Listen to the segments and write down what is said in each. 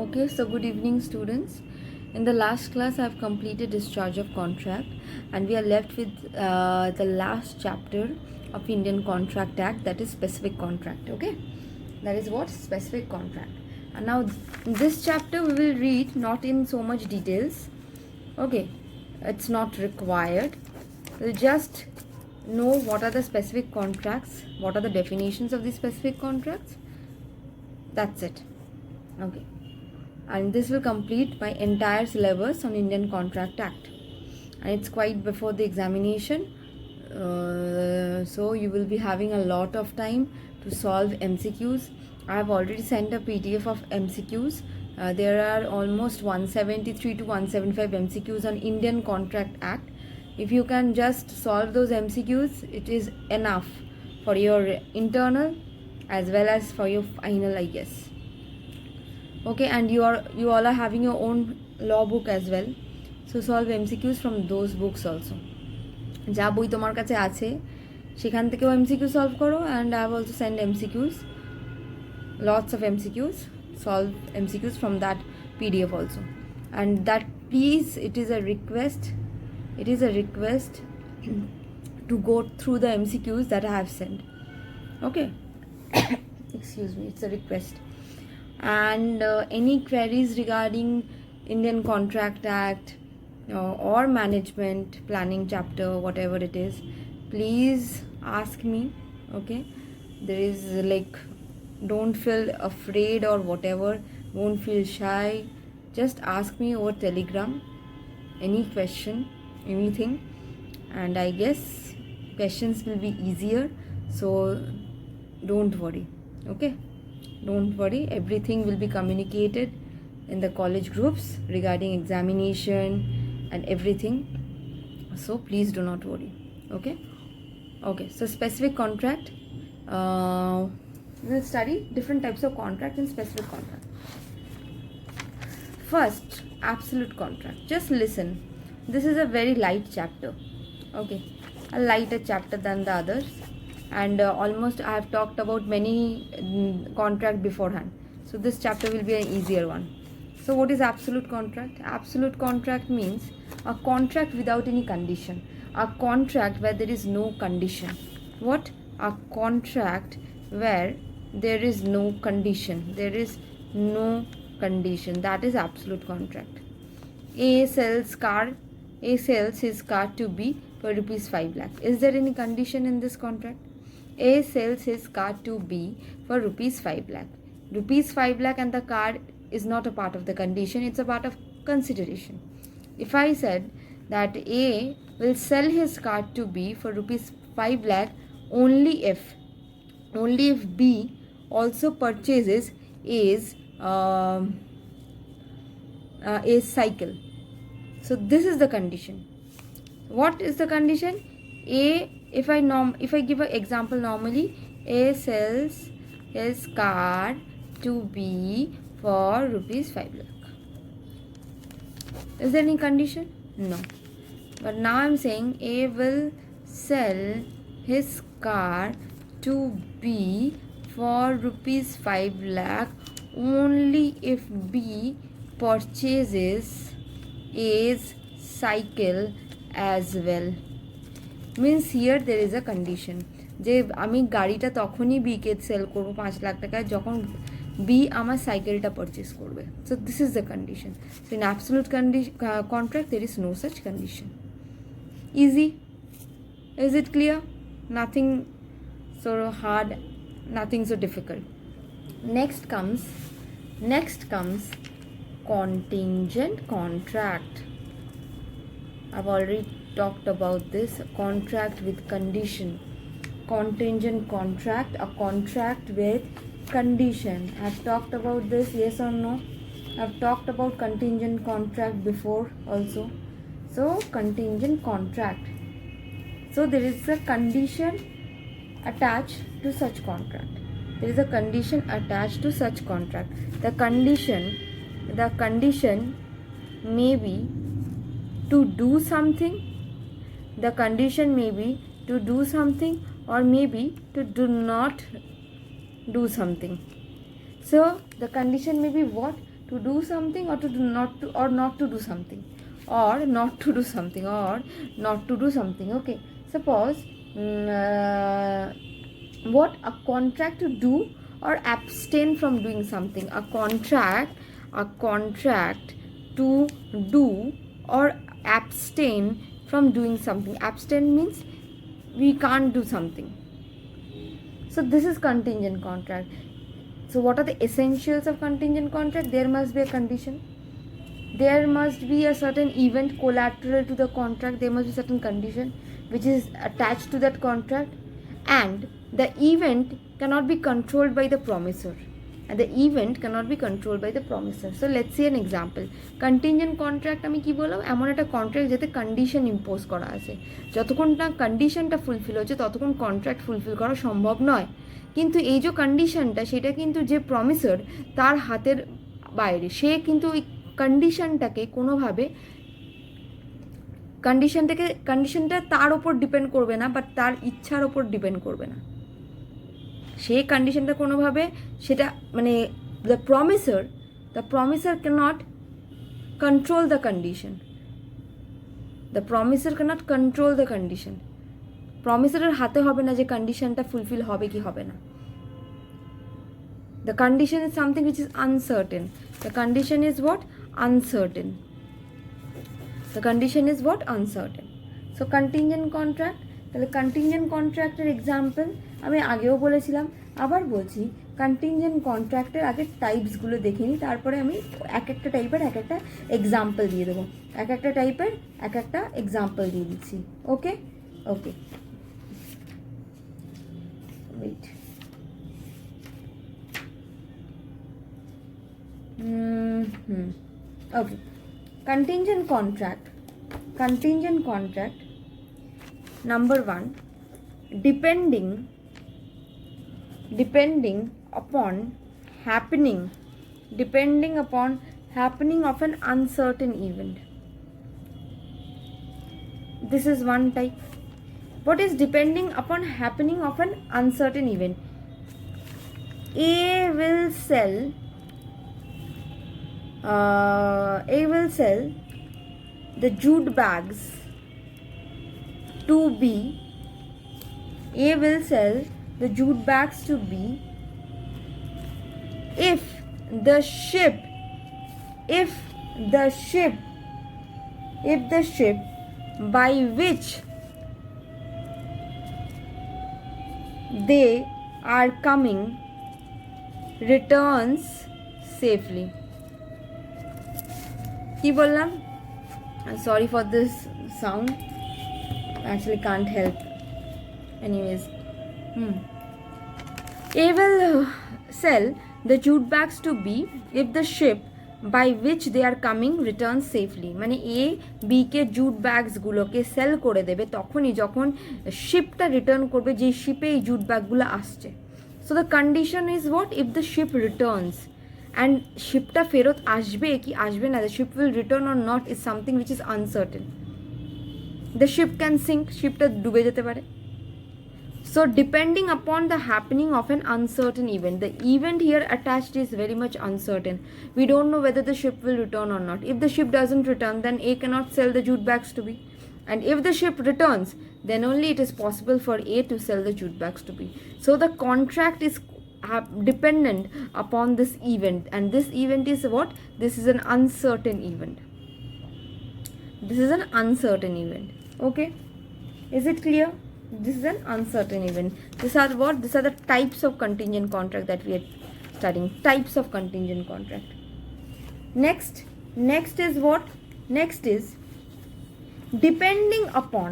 Okay, so good evening, students. In the last class, I have completed discharge of contract, and we are left with the last chapter of Indian Contract Act, that is specific contract. Okay, that is what specific contract. And now, in this chapter, we will read not in so much details. Okay, it's not required. We'll just know what are the specific contracts, what are the definitions of the specific contracts. That's it. Okay, and this will complete my entire syllabus on Indian Contract Act, and it's quite before the examination, so you will be having a lot of time to solve MCQs. I have already sent a PDF of MCQs. There are almost 173 to 175 MCQs on Indian Contract Act. If you can just solve those MCQs, it is enough for your internal as well as for your final, I guess. Okay, and you all are having your own law book as well, so solve MCQs from those books also. যা বই তোমার কাছে আছে সেখান থেকেও MCQ solve করো, and I have also sent MCQs, lots of MCQs, solve MCQs from that PDF also. And that, please, it is a request to go through the MCQs that I have sent. Okay. Excuse me, it's a request. And any queries regarding Indian Contract Act or management planning chapter, whatever it is, please ask me. Okay, there is don't feel afraid or whatever, don't feel shy, just ask me over Telegram any question, anything, and I guess questions will be easier, so don't worry. Okay, don't worry, everything will be communicated in the college groups regarding examination and everything, so please do not worry. Okay, so specific contract, we'll study different types of contract and specific contract. First, absolute contract. Just listen, this is a very light chapter. Okay, a lighter chapter than the others, and almost I have talked about many contract beforehand, so this chapter will be an easier one. So what is absolute contract? Absolute contract means a contract without any condition, a contract where there is no condition. What? A contract where there is no condition, that is absolute contract. A sells his car to B for rupees 5 lakh. Is there any condition in this contract? A sells his car to B for rupees 5 lakh. Rupees 5 lakh and the car is not a part of the condition, it's a part of consideration. If I said that A will sell his car to B for rupees 5 lakh only if B also purchases A's cycle. So this is the condition. What is the condition? A, if I give an example, normally A sells his car to B for rupees 5 lakh. Is there any condition? No. But now I'm saying A will sell his car to B for rupees 5 lakh only if B purchases A's cycle as well. Means here there is a condition যে আমি গাড়িটা তখনই বিকে sell করবো 5 লাখ টাকায় যখন B আমার সাইকেলটা purchase করবে. So this is the condition. So in absolute contract there is no such condition. Easy? Is it clear? Nothing so hard, nothing so difficult. Next comes contingent contract. I've already talked about this. Contract with condition. Contingent contract, a contract with condition. I've talked about this, yes or no? I've talked about contingent contract before also. So contingent contract, so there is a condition attached to such contract. There is a condition attached to such contract. The condition may be to do something, the condition may be to do something, or maybe to do not do something. So the condition may be what? to do something or to do not to, or not to do something, or not to do something, or not to do something. Okay, suppose what a contract to do or abstain from doing something. A contract to do or abstain from doing something. Abstain means we can't do something. So this is contingent contract. So what are the essentials of contingent contract? There must be a condition, there must be a certain event collateral to the contract, there must be certain condition which is attached to that contract, and the event cannot be controlled by the promisor, and the event cannot be controlled by the promisor. So let's see an example. Contingent contract আমি কি বললাম, এমন একটা contract যেতে condition impose করা আছে, যতক্ষণ না কন্ডিশনটা ফুলফিল হচ্ছে ততক্ষণ কন্ট্রাক্ট ফুলফিল করা সম্ভব নয়। কিন্তু এই যে কন্ডিশনটা, সেটা কিন্তু যে প্রমিসর তার হাতের বাইরে, সে কিন্তু ওই কন্ডিশনটাকে কোনোভাবে কন্ডিশনটা তার ওপর ডিপেন্ড করবে না, বাট তার ইচ্ছার ওপর ডিপেন্ড করবে না। সে কন্ডিশনটা কোনোভাবে সেটা মানে the promisor cannot control the condition, the promisor cannot control the condition. প্রমিসরের হাতে হবে না যে কন্ডিশনটা ফুলফিল হবে কি হবে না। The condition is something which is uncertain. The condition is what? Uncertain. The condition is what? Uncertain. So contingent contract, তাহলে contingent contractor example আমি আগেও বলেছিলাম, আবার বলছি, contingent contractor আগে টাইপসগুলো দেখে নিই, তারপরে আমি এক একটা টাইপের এক একটা এক্সাম্পল দিয়ে দেবো, এক একটা টাইপের এক একটা এক্সাম্পল দিয়ে দিচ্ছি। ওকে ওকে, wait. Okay, contingent contract number 1, depending upon happening of an uncertain event. This is one type. What is depending upon happening of an uncertain event? A will sell the jute bags to B. A will sell the jute bags to B if the ship by which they are coming returns safely. কি বললাম? Sorry for this sound, actually can't help. Anyways, A will sell the jute bags to B if the ship by which they are coming returns safely. মানে A B কে jute ব্যাগসগুলোকে sell করে দেবে তখনই যখন শিপটা return করবে, যে শিপে এই জুট ব্যাগগুলো আসছে। So the condition is what? If the ship returns, and শিপটা ফেরত আসবে কি আসবে না, the ship will return or not is something which is uncertain. The ship can sink, শিপটা ডুবে যেতে পারে। So depending upon the happening of an uncertain event, the event here attached is very much uncertain. We don't know whether the ship will return or not. If the ship doesn't return, then A cannot sell the jute bags to B. And if the ship returns, then only it is possible for A to sell the jute bags to B. So the contract is dependent upon this event, and this event is what? This is an uncertain event. This is an uncertain event. Okay, is it clear? This is an uncertain event. These are what? These are the types of contingent contract that we are studying. Types of contingent contract. Next is what? Next is depending upon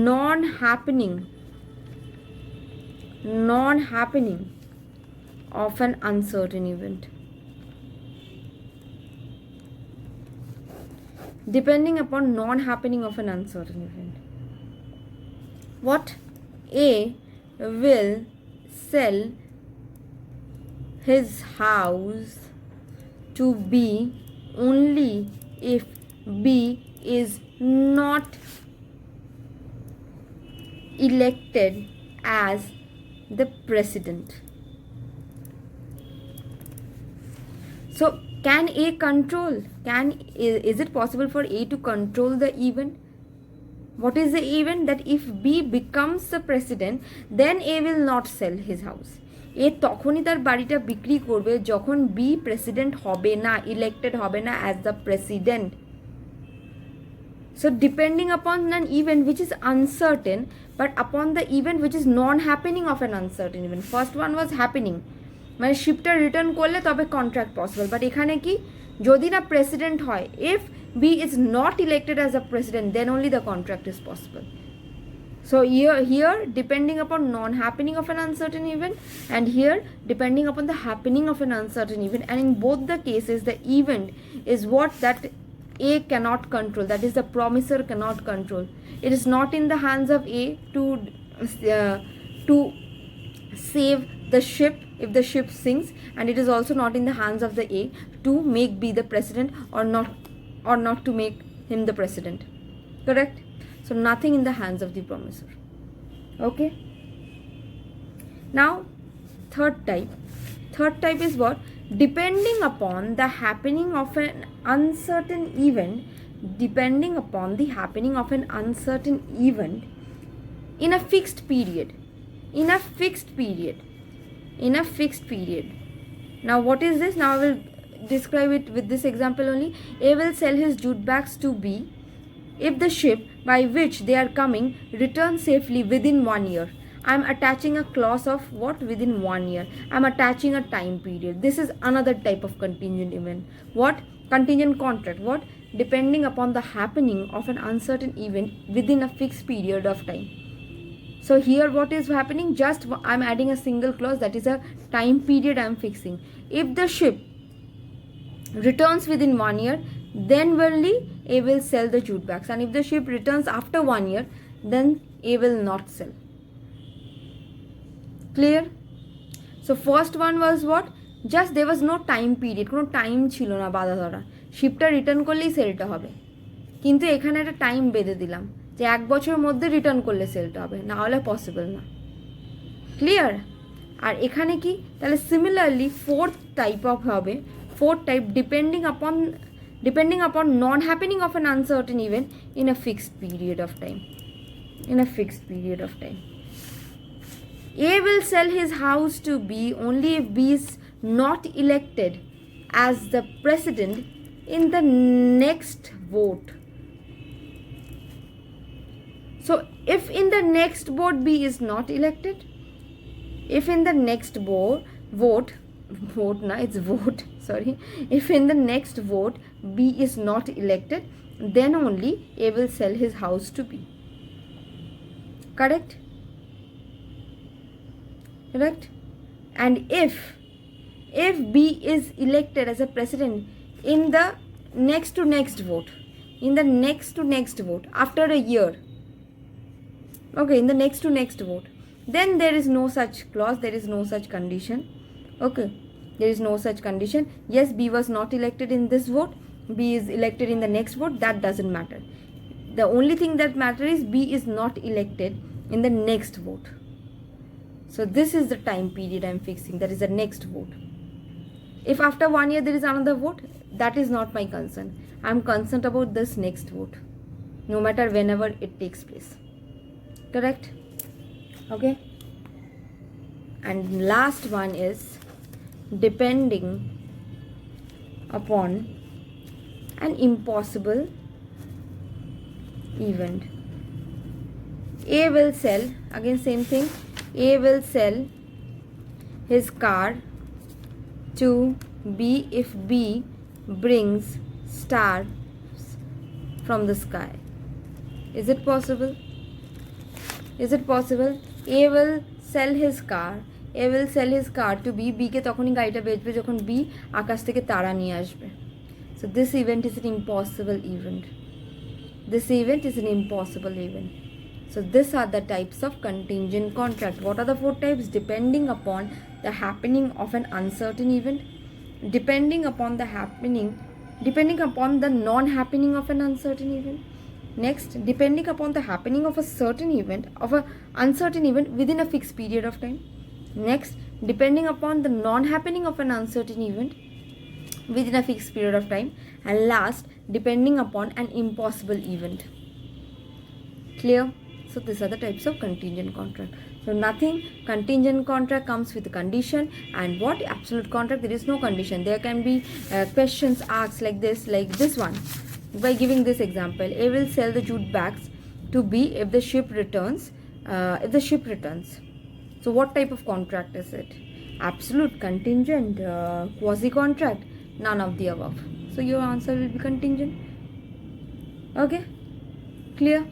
non-happening of an uncertain event. Depending upon non-happening of an uncertain event. What? A will sell his house to B only if B is not elected as the president. So can A control? Is it possible for A to control the event? What is the event? That if B becomes the president, then A will not sell his house. A তখনই তার বাড়িটা বিক্রি করবে যখন B president হবে না, elected হবে না as the president. So depending upon an event which is uncertain, but upon the event which is non-happening of an uncertain event. First one was happening, মানে শিপটা রিটার্ন করলে তবে কন্ট্রাক্ট পসিবল, বাট এখানে কি যদি না president হয়, if B is not elected as a president, then only the contract is possible. So here depending upon non-happening of an uncertain event, and here depending upon the happening of an uncertain event, and in both the cases the event is what that A cannot control, that is the promisor cannot control. It is not in the hands of A to save the ship if the ship sinks, and it is also not in the hands of the A to make B the president or not to make him the president. Correct? So nothing in the hands of the promisor. Okay? Now third type is what? Depending upon the happening of an uncertain event, in a fixed period. Now what is this? Now I will describe it with this example only. A will sell his jute bags to B if the ship by which they are coming returns safely within 1 year. I am attaching a clause of what? Within 1 year. I am attaching a time period. This is another type of contingent event. What? Contingent contract. What? Depending upon the happening of an uncertain event within a fixed period of time. So here what is happening? Just I am adding a single clause, that is a time period I am fixing. If the ship returns within 1 year, then only A will sell the jute bags, and if the ship returns after 1 year, then A will not sell. Clear? So first one was what? Just there was no time period, কোনো time ছিল না বাধা ধরা, শিপটা return করলেই সেলটা হবে। কিন্তু এখানে একটা টাইম বেঁধে দিলাম যে 1 বছরের মধ্যে রিটার্ন করলে সেলটা হবে, না হলে পসিবল না। ক্লিয়ার? আর এখানে কি তাহলে similarly fourth type depending upon non-happening of an uncertain event in a fixed period of time. A will sell his house to B only if B is not elected as the president in the next vote. So if in the next vote B is not elected, if in the next vote, if in the next vote B is not elected, then only A will sell his house to B. Correct? And if B is elected as a president in the next to next vote, after a year, okay, in the next to next vote, then there is no such clause, there is no such condition. Okay, there is no such condition. Yes, B was not elected in this vote, B is elected in the next vote, that doesn't matter. The only thing that matters is B is not elected in the next vote. So this is the time period I am fixing, that is the next vote. If after 1 year there is another vote, that is not my concern. I am concerned about this next vote, no matter whenever it takes place. Correct? Okay? And last one is depending upon an impossible event. A will sell, again same thing, A will sell his car to B if B brings stars from the sky. Is it possible? A will sell his car to B. B কে তখনই গাড়িটা বেচবে যখন B আকাশ থেকে তারা নিয়ে আসবে। So this event is an impossible event. So these are the types of contingent contract. What are the 4 types? Depending upon the happening of an uncertain event, depending upon the non-happening of an uncertain event, Next, depending upon the happening of a certain event, of a uncertain event within a fixed period of time. Next, depending upon the non-happening of an uncertain event within a fixed period of time. And last, depending upon an impossible event. Clear? So these are the types of contingent contract. So nothing, contingent contract comes with a condition, and what absolute contract, there is no condition. There can be questions asked like this one. By giving this example, A will sell the jute bags to B if the ship returns. So what type of contract is it? Absolute, contingent, quasi contract? None of the above. So your answer will be contingent. Okay, clear?